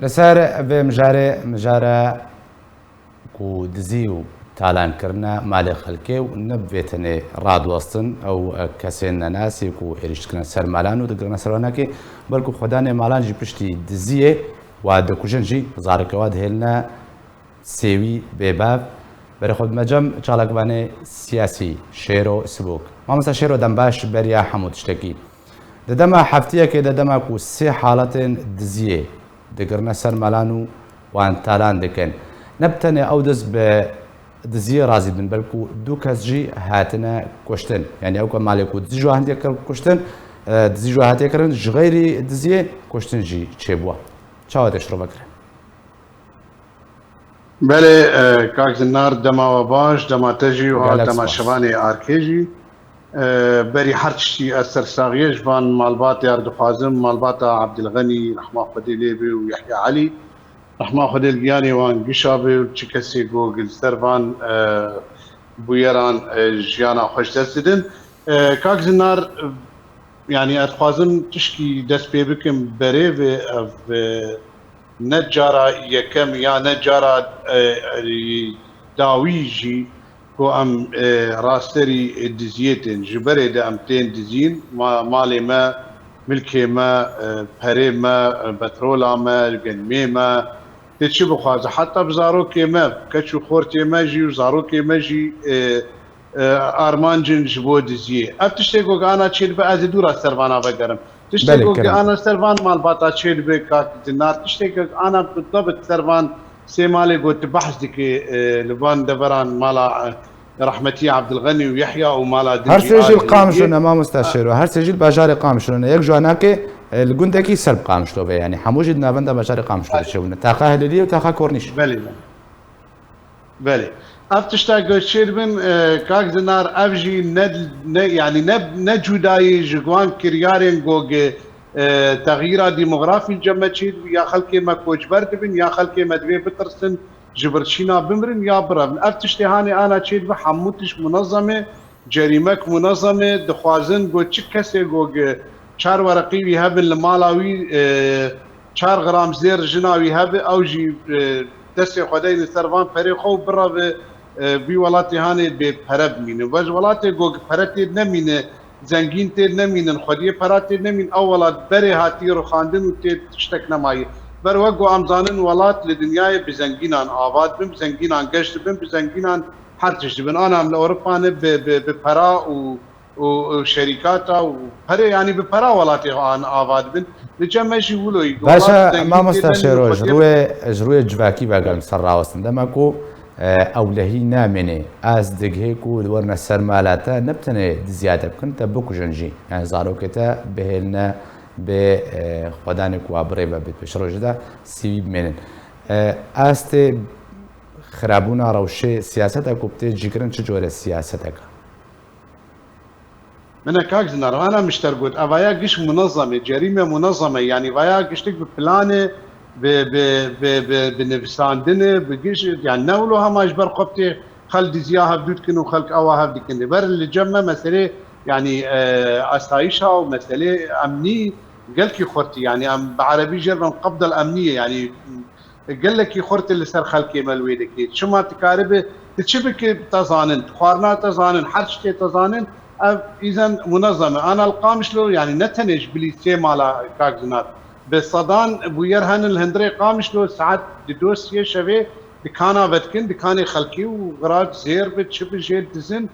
لەسەر بێ مژارە و دزی و تالانکردە مالی خەڵکێ و نەبێتنێ ڕادوەستن ئەو کەسێن نەناسێک و هێرشکردنە سەر مالان و دەگرنە سەرۆنەکەی بەڵکو خۆدانێ ماڵانجی پشتی دزیێ وا دەکوژنجی زارەکەوا دهێنە سێوی بێباب بەرەخۆت مەجەم چاڵکبانێ سیاسی شێرۆ سبوک مامۆستا شێرۆ دەم باش بەریا هەموو تشتێکی دەدەما هەفتەیەکێ دەدەما و سێ حاڵەتێن دزیێ دەگرنە سەر مەلان و وان تالان دەکەن نەبتەنێ ئەو دەست بە دزیە ڕازی بن بەلکو دوو کەسژی هاتنە کوشتن یعنی ئەو کە مالێک و دزی هەندێک کوشتن دزی هاتێکردن ژغەیری دزیێ کوشتنجی چێبووە چاوەتە شڕۆ بکرێن بەێ کاکزنار دەماوە باش دەماتەژی و دەماشەوانی ئارکێژی بەری هەرچی ئەسەرساغیەشبان ماڵبات یاردخوازم ماڵباتە عەبدولغەنی ڕەحما خودی لێبێ و یەحیا عەلی ڕەحما خودێ گیانی وان گشابێ و چ کەسێک گۆگل سەروان بویەران ژیانە خۆش دەستدن کاکزنار یعنی ئەتخوازم تشکی دەست پێ بکەم بەرێوێ نەجارە یەکەم یا نەجارە داویژی کو ئەم ڕاستەری دزیێتن ji berê de em tên dizîn malê me milkê me perê me petrola me genmê me tê çi bixwaze heta bi zarokê me keç û xortê me jî û zarokê me jî armancin ji bo diziyê ev tiştê ku ana çê dibe ez ê dûra servana vegerim tiştê ku ana servan malbata çê dibe kakdinar tiştê ku ana bit servan سێ مالێ گوتی بەحث دکێ li van deveran mala رحمەتی عەبدولغەنی و یەحیا و مالا هەر سێژیل قامشونە مامۆستا شێرۆ هەر سێژیل باژارێ قامشونە یەک جواناکێ لە گوندێکی سەرب قامشتۆ بێ ینی هەمووژی ناوەندە باژاری قامشتۆ دەچێونە تاقا هەلێلی و تاقا کۆرنیش بەێ ئەف تشتا گەشتێر بن کاکزنار ئەف ژی ینی نەجودایی ji گوان کریارên گۆگێ تغییرا دیموغرافی جەمە چیت یا خەڵکێ me کۆچبەر dibin ya xelkê me divê bitirsin ji birçîna bimirin ya birevin ev tiştê hanê ana çê dibe hemû tişt munezemê cerîmek munezemê dixwazin got çi kesê gogê çar wereqî wî hebin li mala wî 4 gram zêr jina wî hebe ew jî destê xwedeyê li ser van perê xwe û bireve vî welatê hanê bê pere bimîne ve ji welatê gog pere tê nemîne zengîn tê nemînin xwediyê pera tê nemîn ew welat berê hatiye rûxandin û tê tiştek nemayî ber wek got em zanin welat li dinyayê bi zengînan avad bin bi zengînan geş dibin bi zengînan her tişt dibin ana em li Ewropanê bi pera û şerîkata û perê yanî bi pera welatê an avad bin li cem jî wilo باشە مامۆستا شێرۆ ji rûyê civakî vegerim ser rawestin dema ku ئەو لەهی نامێنێ ئاس دەگهەیەک و وەرنە سەرمالاتە نەبتەنێ زیاتر بکەن تە بکوژنجی یان زارۆکێتە بهێنە بێ خۆدانێک وا بڕێ بە بێت پێش ڕۆژەدا سیوی بمێنن ئاستێ خراببوونا ڕەوشێ سیاسەتە کوپتێ جیگرن چ جۆرە سیاسەتەکە منە کاکزنەڕوانە مشتەر گوت ئەڤیا گشت منەظەمێ جەریمە منەظەمە ینی ڤیا گشتێک بە پلانێ بنویساندنê bi giş yani newlo hema ji ber xweptê xel diziya hev dû dikin û xelk ewa hev dikin ber li cem me meselê yani asayişa û meselê emnî gelkî xurtî yani em bi erebî jê ben qebdel emniye yani gelekî xurtê li ser xelkê me li wê dikê çima tikaribe ti çi bike te zanin xwarina te zanin her ştê te zanin ev îzen munezeme ana li qamişlo yani ne tenê ji bilî sê mala kagzinar بصدان بوير هن الهندري قامش لو ساعات دوسيه شوي دكانا ودكن دكاني خلقي وغراد زير بتشب جيد دزن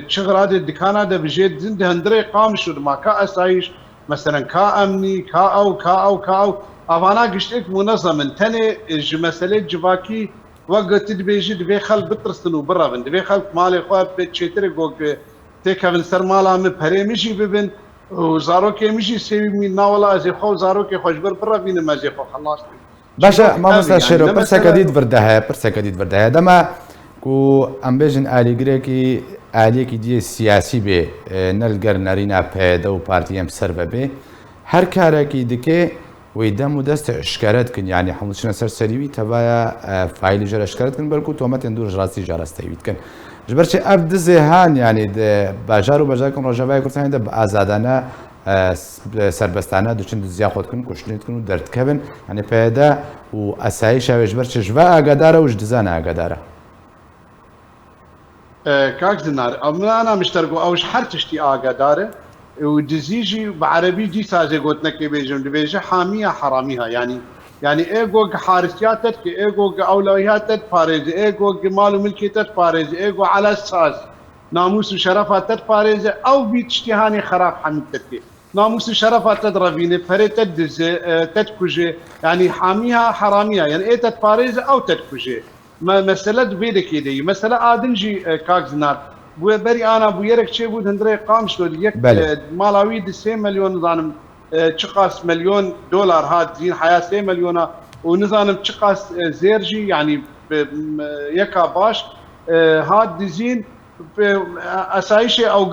شغراد دكانا ده بجيد دزن هندري قامش ما كا اسايش مثلا كا امني كا او افانا قشتك منظم تاني مساله جواكي وقت دبيجي دبي خل بترسنو برافن دبي خل مالي خو بتشتري جوك تكفن سر مالا مي بريمشي ببن زارۆکێ میشی سێوی ناوەڵا ئەزێ خۆ زارۆکێ خۆشبەر بڕەبینە مەزێ خۆ خەڵاس باشە مامۆستا شێرۆ پرسەکە دیت ورده هەیە پرسەکە دیت ورده هەیە دەما و ئەم بێژن ئالیگرێکی ئالێکی دیە سیاسی بێ نەلگەر نەرینا پێدە و پارتی ئەم سەر بەبێ هەر کارێکی دکێ وی دەم و دەستە شکارەتکن ینی هەمووچنە سەر سەریوی تەبایە فایلی ژەرە شکارەتکن بەلکو تۆمەتێن دوور ڕاستی جارەستەوی بکەن ji ber çê ev dizê han yanî di bajar û bajarkên Rojavayê Kurdistanê de bi azadane سربستانه دوچن دزیا خود کن کوشنیت کن و درد کبن یعنی پیدا و اسایش اوش بر شجوا اگداره وش دزانه اگداره كاك زنار انا مشتركو اوش حر تشتي اقداره ودزيجي بعربي دي سازي قلت نكي بيجون بيجي حاميها حراميها يعني ايجو حارسياتك ايجو اولوياتك باريز ايجو مال وملكيتك باريز ايجو على اساس ناموس وشرفاتك باريز او بيتشتهاني خراب حميتك ناموس وشرفاتك رافيني فريت تدز تتكوجي يعني حاميها حراميها يعني ايه تتباريز او تتكوجي ما مسألة بيدك يدي مسألة آدنجي كاغزنار بري أنا بويرك شيء بود هندري قامش لو يك مالاوي دي 3 مليون نظام تشقاس مليون دولار هاد زين حياة 3 مليون ونظام تشقاس زيرجي يعني يكا باش هاد دي زين أسايشة أو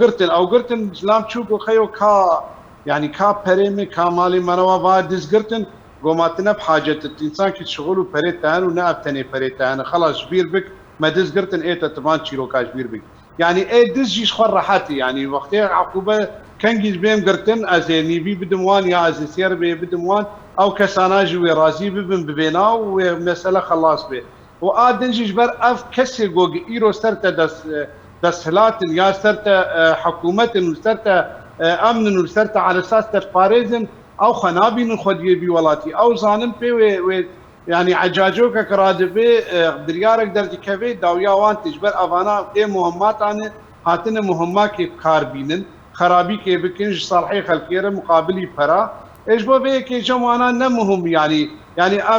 قرتن لام تشوفوا خيو كا يعني كا بريمي كا مالي منوا بعد ديزقرتن قوماتنا بحاجة الإنسان كي تشغلوا بريتان ونقب تاني بريتان خلاص جبير بك ما دز قرتن إيه تتبان كيلو كاش جبير بك يعني إيه دز جيش خور راحتي يعني وقتها عقوبة كان جيش بيم قرتن أزي نيبي بدموان يا أزي سير بي بدموان أو كساناجي ورازي ببن ببينا ومسألة خلاص بي وآدن جيش بر أف كسي قوغ إيرو سرتا دس هلاتن يا سرتا حكومة وسرتا أمن وسرتا على أساس تفاريزن او خنابي من خديه بولاتي او زانم بي يعني عجاجوك كراد بي دريارك درجه كبي داويا وان تجبر افانا اي مهمات انا هاتن مهمات كي كاربينن خرابي كي بكنج صالحي خلقيره مقابلي فرا ايش بو بي كي جمانا نمهم يعني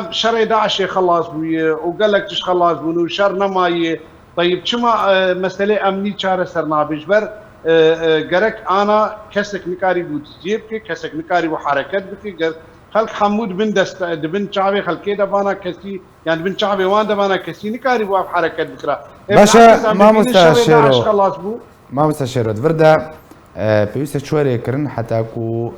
شر 11 خلاص بي وقال لك تش خلاص بنو شر نماي طيب شما مساله امني چاره سرنا بجبر جرك انا كسك نكاري بود جيب كي كسك نكاري وحركات بكي خلق حمود بن دست بن شعبي خلقي دبانا كسي يعني بن شعبي وان دبانا كسي نكاري بو حركات بكرا باشا ما مستشيرو خلاص بو ما مستشيرو فردا بيوسه شوري كرن حتى كو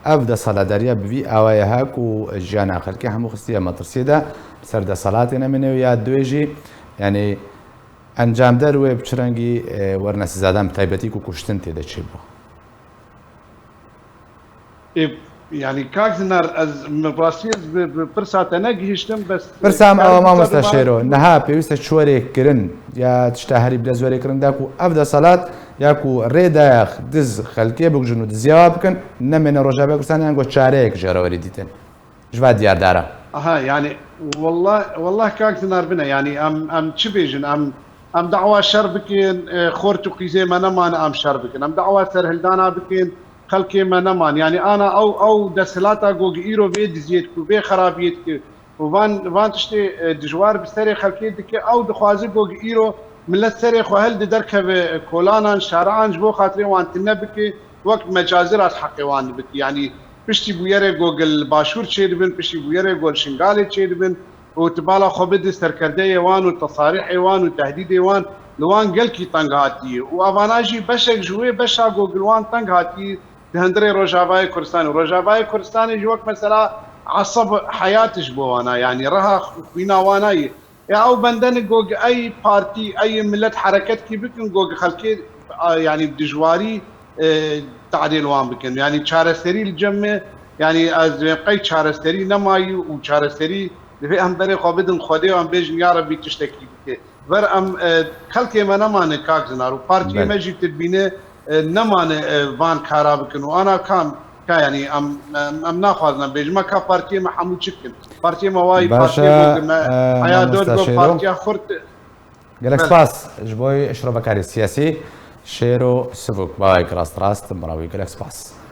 ابدا صلاه دريا بي اوايا هاكو جانا خلقي همو خصيه مترسيده سرد صلاتنا من يا دويجي يعني انجام در و بچرنگی ورنس زدم تایبتی کو کشتن تیده چی بو يعني كاكزنر از مبراسيز برسات انا جهشتم بس برسام او ما مستشيرو نها بيوست شوري كرن يا تشتهري بلا زوري كرن داكو افضل صلاه ياكو ريدا دز خلكي بوجنو دزياب كن نمن رجابه كسان انغو چاريك جروري ديتن جوا ديار دارا اها يعني والله كاكزنر بنا يعني ام تشبيجن ام دعوة شربكين خورتو قيزي ما نمان ام شربكين ام دعوة سرهلدانا بكين خلقي ما نمان يعني انا او دسلاتا جوج ايرو بيد زيتكو بي خرابيتكو وفان تشتي دجوار بستري خلقي دكي او دخوازي جوج ايرو من السري خو هل دركب كولانا شارعان جبو خاطري وان تنبكي وقت مجازرات حقي وان بكي يعني بشتي بويري جوجل باشور تشيدبن بشتي بويري جول شنغالي تشيدبن وتبالا خبد سركردي ايوان وتصاريح ايوان وتهديد ايوان لوان قلكي طنقاتي وافاناجي بشك جوي بشا جوجلوان طنقاتي هندري روجافاي كردستاني جوك مثلا عصب حياتش بوانا يعني رها خوينا واناي او بندن جوج اي بارتي اي ملت حركات كي بكن جوج خلكي يعني بدجواري تعديل وان بكن يعني تشارستري الجمه يعني از قي تشارستري نماي وتشارستري في هم بري خابدن خدي وام بيجن يا ربي تشتكي بك ver am خلقي ما نمان كاغزنار وبارتي ما جيت تبينه نمان فان كارابكن وانا كان يعني ام ناخذنا بيجما كا بارتي ما حمود شكل بارتي ما واي بارتي حياه دور بارتي خرت جالكس باس جبوي اشرب كاري سياسي شيرو سبوك باي كراست راست مراوي جالكس باس